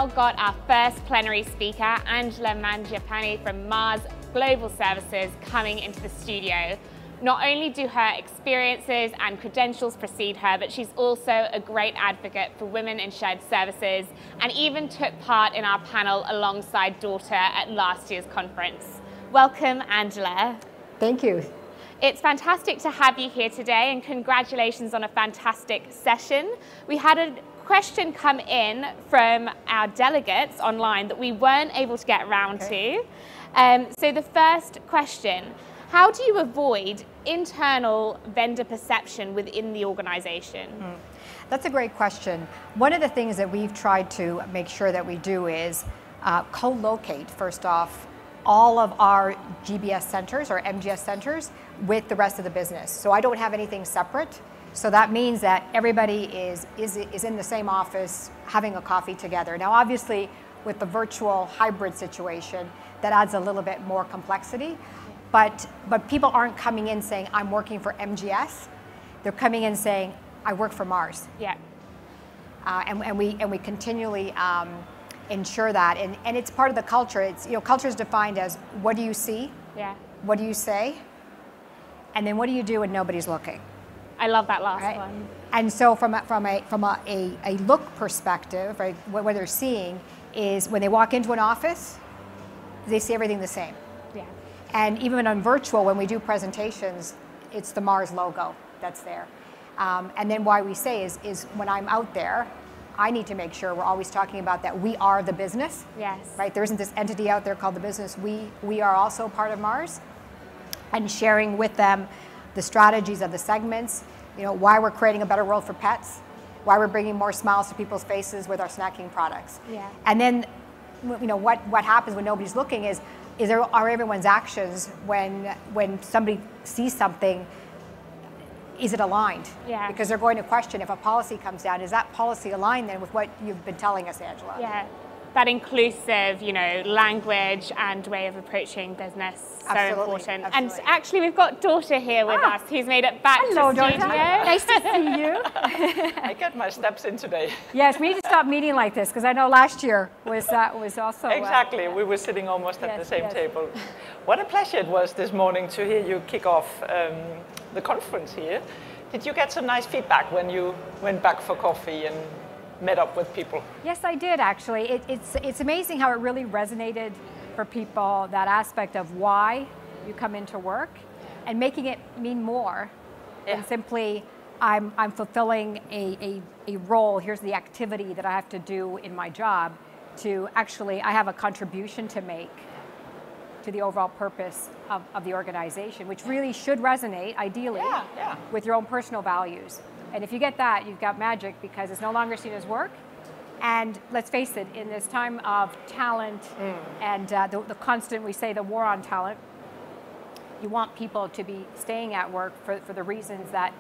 now got our first plenary speaker, Angela Mangiapane from Mars Global Services, coming into the studio. Not only do her experiences and credentials precede her, but she's also a great advocate for women in shared services and even took part in our panel alongside Daughter at last year's conference. Welcome, Angela. Thank you. It's fantastic to have you here today, and congratulations on a fantastic session. We had a question come in from our delegates online that we weren't able to get around to. So the first question: how do you avoid internal vendor perception within the organization? That's a great question. One of the things that we've tried to make sure that we do is co-locate, first off, all of our GBS centers or MGS centers with the rest of the business. So I don't have anything separate. So that means that everybody is in the same office having a coffee together. Now, obviously, with the virtual hybrid situation, that adds a little bit more complexity. But people aren't coming in saying, I'm working for MGS. They're coming in saying, I work for Mars. Yeah. And we continually ensure that. And it's part of the culture. It's, culture is defined as, what do you see? Yeah. What do you say? And then what do you do when nobody's looking? I love that last one. And so from a look perspective, right, what they're seeing is when they walk into an office, they see everything the same. Yeah. And even on virtual, when we do presentations, it's the Mars logo that's there. And then why we say is when I'm out there, I need to make sure we're always talking about that we are the business. Yes. Right? There isn't this entity out there called the business. We are also part of Mars, and sharing with them the strategies of the segments, why we're creating a better world for pets, why we're bringing more smiles to people's faces with our snacking products. Yeah. And then, what happens when nobody's looking are everyone's actions when somebody sees something, is it aligned? Yeah. Because they're going to question, if a policy comes down, is that policy aligned then with what you've been telling us, Angela? Yeah. That inclusive, language and way of approaching business, so important. Absolutely. And actually, we've got Daughter here with us, who's made it back Hello, to studio. Daughter. Nice to see you. I get my steps in today. Yes, we need to stop meeting like this, because I know last year was also... Exactly, we were sitting almost at the same table. What a pleasure it was this morning to hear you kick off the conference here. Did you get some nice feedback when you went back for coffee and met up with people? Yes, I did, actually. It's amazing how it really resonated for people, that aspect of why you come into work, and making it mean more than simply, I'm fulfilling a role, here's the activity that I have to do in my job, to actually, I have a contribution to make to the overall purpose of the organization, which really should resonate, ideally, with your own personal values. And if you get that, you've got magic, because it's no longer seen as work. And let's face it, in this time of talent and the constant, we say, the war on talent, you want people to be staying at work for the reasons that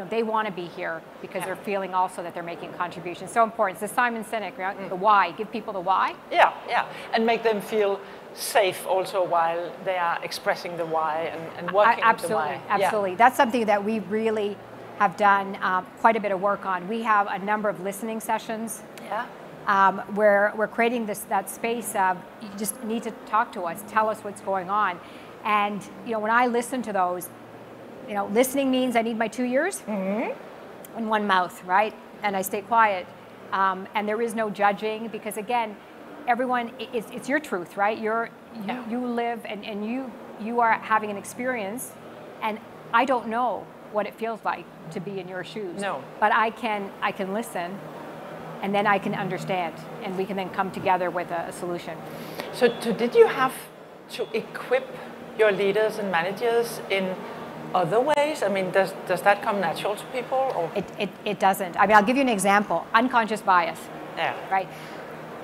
they want to be here, because they're feeling also that they're making contributions. So important. It's the Simon Sinek, right? The why. Give people the why. Yeah. And make them feel safe also while they are expressing the why and working with the why. Absolutely. That's something that we really have done quite a bit of work on. We have a number of listening sessions where we're creating that space of, you just need to talk to us, tell us what's going on. And when I listen to those, listening means I need my 2 ears and one mouth, right? And I stay quiet. And there is no judging, because again, everyone, it's your truth, right? You live and you are having an experience, and I don't know what it feels like to be in your shoes. No. But I can listen, and then I can understand, and we can then come together with a solution. So did you have to equip your leaders and managers in other ways? I mean, does that come natural to people? Or? It doesn't. I mean, I'll give you an example. Unconscious bias. Yeah. Right?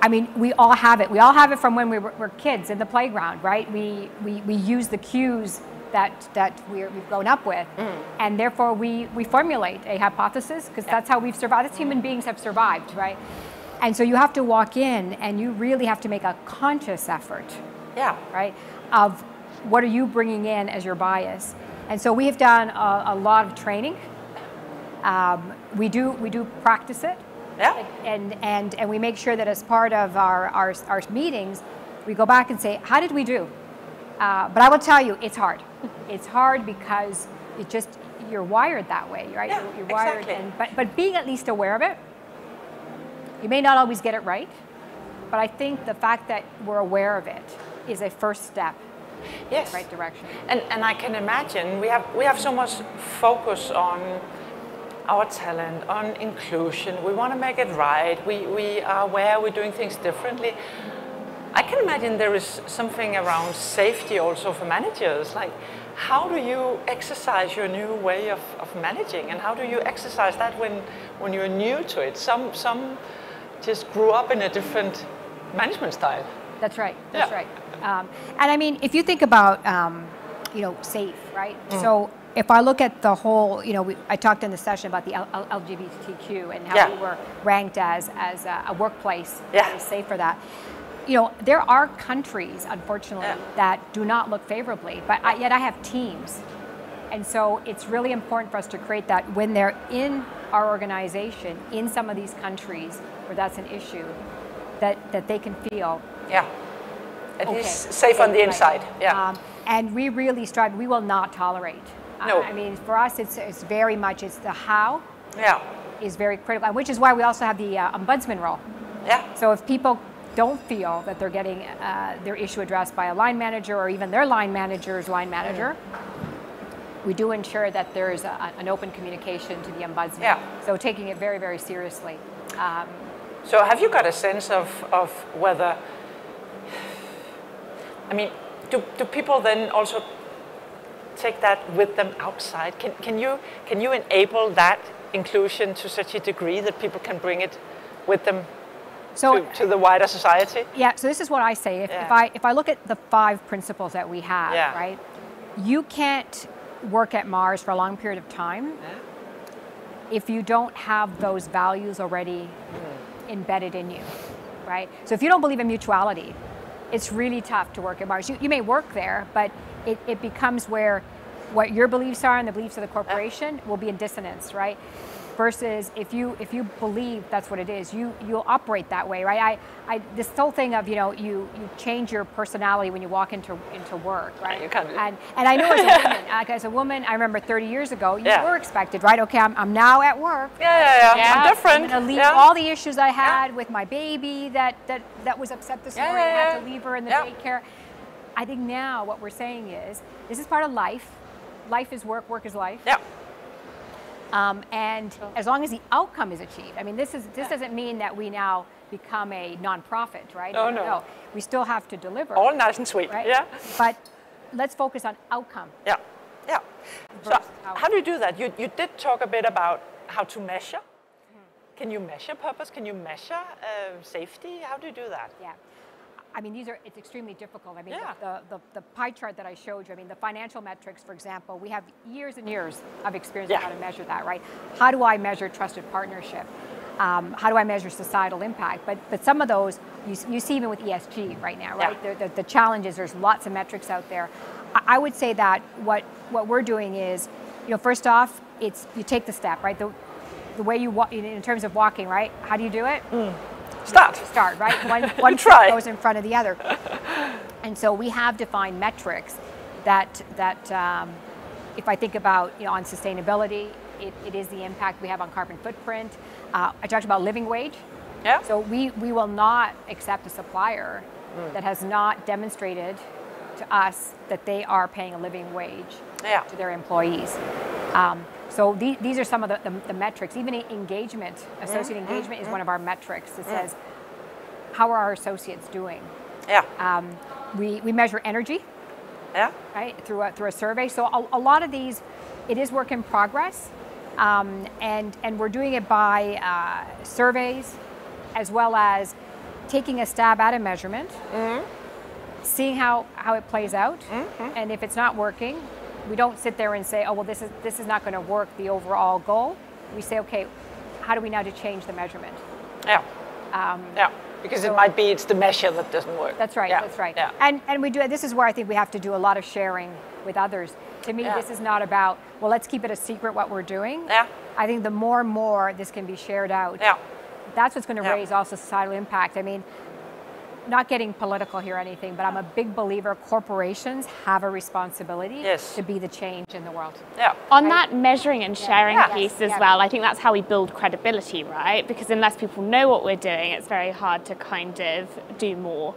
I mean, we all have it. We all have it from when we were kids in the playground, right? We use the cues that we've grown up with, and therefore we formulate a hypothesis, because that's how we've survived. That's human beings have survived, right? And so you have to walk in, and you really have to make a conscious effort, right, of what are you bringing in as your bias. And so we have done a lot of training. We do practice it. Yeah. And we make sure that as part of our meetings, we go back and say, how did we do? But I will tell you, it's hard. It's hard because you're wired that way, right? Yeah, you're wired, exactly. but being at least aware of it. You may not always get it right, but I think the fact that we're aware of it is a first step in the right direction. And I can imagine we have so much focus on our talent, on inclusion. We want to make it right. We are aware we're doing things differently. I can imagine there is something around safety also for managers. Like, how do you exercise your new way of managing, and how do you exercise that when you're new to it? Some just grew up in a different management style. That's right. That's right. And I mean, if you think about, safe, right? So if I look at the whole, I talked in the session about the LGBTQ and how we were ranked as a workplace that is safe for that. There are countries, unfortunately, that do not look favorably, but yet I have teams. And so it's really important for us to create that when they're in our organization, in some of these countries where that's an issue, that they can feel it is safe on the inside. And we really strive. We will not tolerate. No. I mean, for us, it's very much, it's the how is very critical, which is why we also have the ombudsman role. So if people don't feel that they're getting their issue addressed by a line manager or even their line manager's line manager, we do ensure that there is an open communication to the ombudsman. So taking it very, very seriously. So have you got a sense of whether, I mean, do people then also take that with them outside? Can you enable that inclusion to such a degree that people can bring it with them to the wider society? So this is what I say. If I look at the 5 principles that we have, right? You can't work at Mars for a long period of time if you don't have those values already embedded in you, right? So if you don't believe in mutuality, it's really tough to work at Mars. You may work there, but it becomes where what your beliefs are and the beliefs of the corporation will be in dissonance, right? Versus if you believe that's what it is, you'll operate that way, right? This whole thing of you change your personality when you walk into work, right? You can't. And I know as a woman, I remember 30 years ago, you were expected, right? Okay, I'm now at work. I'm different. I'm gonna leave all the issues I had with my baby that was upset this morning. I had to leave her in the daycare. I think now what we're saying is this is part of life. Life is work. Work is life. And as long as the outcome is achieved, I mean, this doesn't mean that we now become a nonprofit, right? No. We still have to deliver. All nice and sweet, right? But let's focus on outcome. So how do you do that? You did talk a bit about how to measure. Can you measure purpose? Can you measure safety? How do you do that? I mean, it's extremely difficult. I mean, the pie chart that I showed you, I mean, the financial metrics, for example, we have years and years of experience on how to measure that, right? How do I measure trusted partnership? How do I measure societal impact? But some of those, you see even with ESG right now, right? The challenges, there's lots of metrics out there. I would say that what we're doing is, first off, you take the step, right? The way you walk, in terms of walking, right? How do you do it? Start, right? One foot goes in front of the other. And so we have defined metrics that if I think about, on sustainability, it is the impact we have on carbon footprint. I talked about living wage. So we will not accept a supplier that has not demonstrated to us that they are paying a living wage to their employees. So these are some of the metrics. Even engagement, associate engagement is one of our metrics that says, how are our associates doing? We measure energy, right, through a survey. So a lot of these, it is work in progress, and we're doing it by surveys, as well as taking a stab at a measurement, seeing how it plays out, and if it's not working, we don't sit there and say, oh, well, this is not going to work, the overall goal. We say, okay, how do we now to change the measurement? Because it might be it's the measure that doesn't work. That's right, that's right. And we do, this is where I think we have to do a lot of sharing with others. To me, this is not about, well, let's keep it a secret what we're doing. I think the more and more this can be shared out, that's what's going to raise also societal impact. I mean, not getting political here or anything, but I'm a big believer corporations have a responsibility to be the change in the world. Yeah. On that measuring and sharing piece as well, I think that's how we build credibility, right? Because unless people know what we're doing, it's very hard to kind of do more.